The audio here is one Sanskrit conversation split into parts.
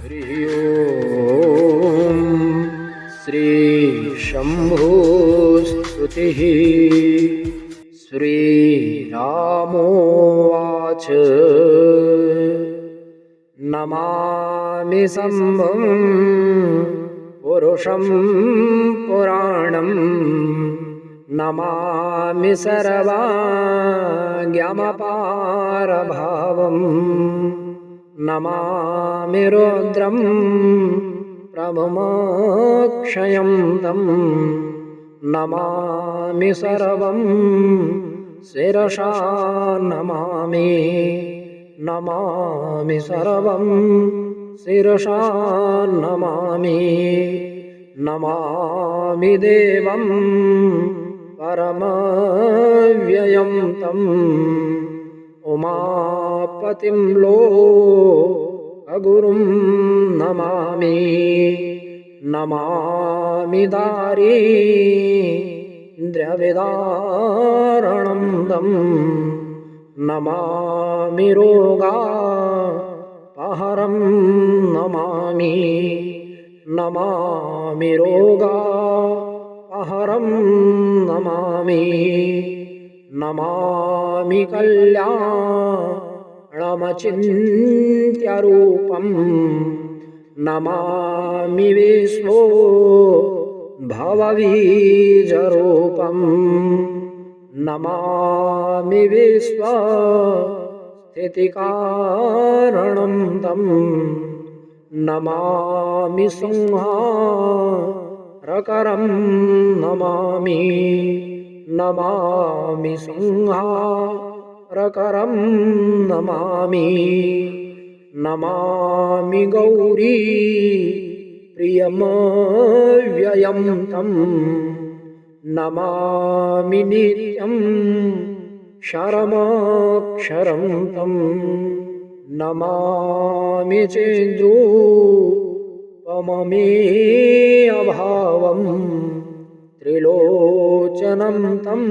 हरिः ओम् श्री शम्भो स्तुतिः। श्रीरामोवाच नमामि शम्भुं पुरुषं पुराणं नमामि सर्वज्ञमपारभावम् नमामि रुद्रं प्रभुमोक्षयं तं नमामि सर्वं शिरसा नमामि नमामि सर्वं शिरसा नमामि नमामि देवं परमव्ययं तम् उमापतिं लोकगुरुं नमामि नमामि दारिद्र्यविदारणं तं नमामि रोगापहरं नमामि नमामि रोगापहरं नमामि नमामि कल्याणमचिन्त्यरूपं नमामि विश्वो भवबीजरूपं नमामि विश्वस्थितिकारणं तं नमामि संहारकरं नमामि नमामि संहारकरं नमामि नमामि गौरी प्रियमव्ययं तं नमामि नित्यं क्षरमक्षरं तं नमामि चेन्द्रूपममेयभावं त्रिलोचनं तं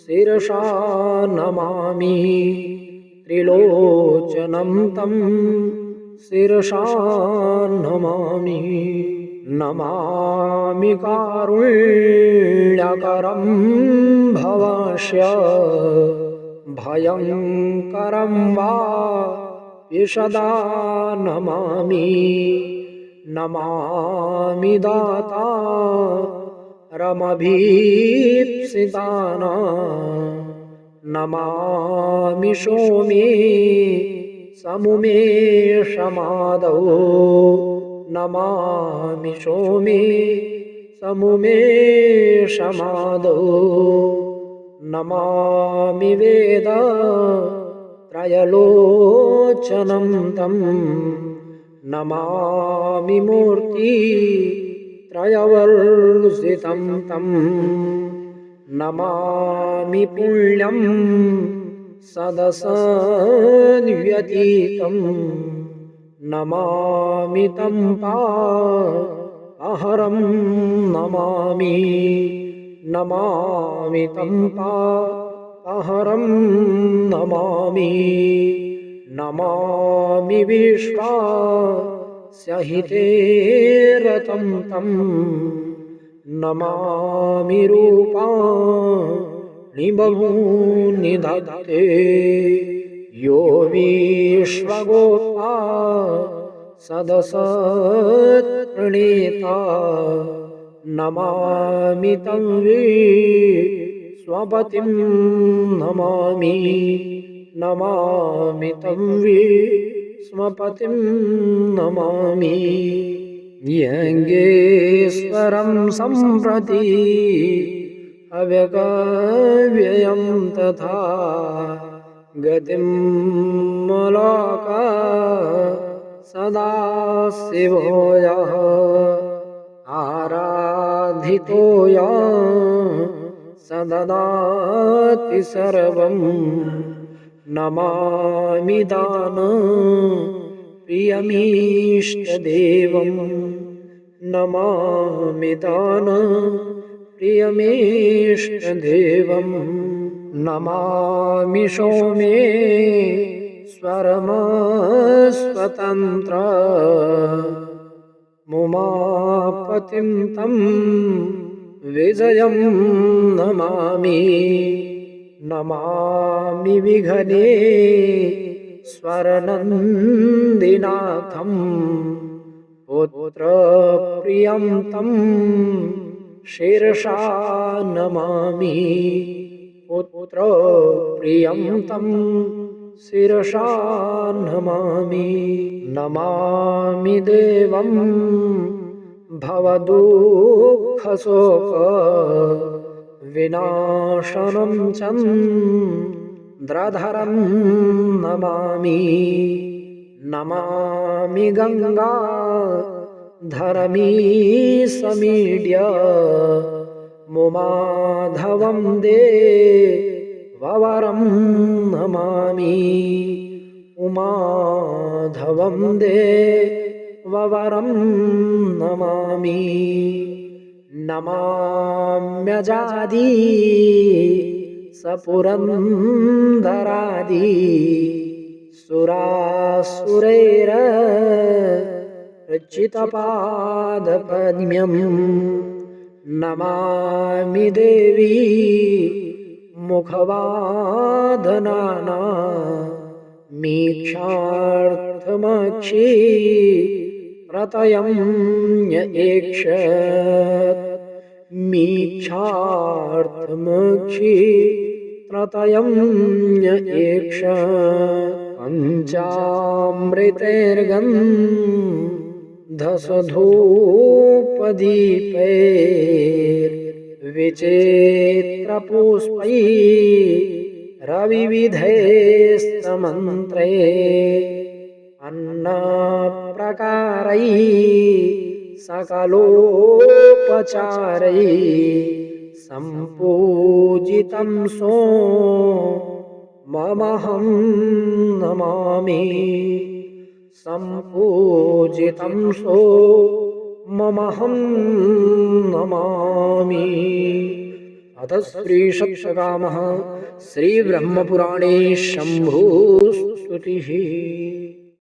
शिरसा नमामि त्रिलोचनं तं शिरसा नमामि नमामि कारुण्यकरं भवस्य भयङ्करं वा विशदा नमामि नमामि दाता रमभीप्सिताना नमामि सोमे समुमेशमादौ नमामि सोमे समुमेशमादौ नमामि वेद त्रयलोचनं तं नमामि मूर्ति त्रयवर्जितं तं नमामि पुण्यं सदसन्व्यतीतं नमामि तं पापहरं नमामि नमामि तं पापहरं नमामि नमामि विश्वासहितेरतं तं नमामि रूपाणि बहूनि ददते यो विश्वगोप्ता सदसत्प्रणेता नमामि तं विश्वपतिं नमामि नमामि तं विश्वपतिं नमामि यज्ञेश्वरं सम्प्रति अव्ययं तथा गतिं मलोक सदा शिवो यः आराधितो यः स ददाति सर्वं नमामि दानप्रियमीष्टदेवं नमामि दानप्रियमीष्टदेवं नमामि सोमे स्वरमस्वतन्त्र मुमापतिं तं विजयं नमामि नमामि विघ्ने स्वरनन्दिनाथं पुत्रप्रियं तं शिरसा नमामि पुत्रप्रियं तं शिरसा नमामि नमामि देवं भवदुःखशोक विनाशनं चन्द्रधरं नमामि नमामि गंगा धरमी समीड्य मुमाधवं देववरं नमामि उमाधवं देववरं नमामि नमाम्यजादि सपुरन्दरादि सुरासुरैरर्चितपादपद्म्यं नमामि देवी मुखवादनाना मीक्षार्थमक्षी प्रतयं न्येक्षत् मीक्षार्थमक्षी प्रतयं न्येक्षत् पञ्चामृतैर्गन्धसधूपदीपैर्विचित्रपुष्पैरविविधैस्तमन्त्रैः अन्नप्रकारैः सकलोपचारैः सम्पूजितं सोममहं नमामि सम्पूजितं सोममहं नमामि। अथ श्रीषट्कामः श्रीब्रह्मपुराणे शम्भुस्तुतिः।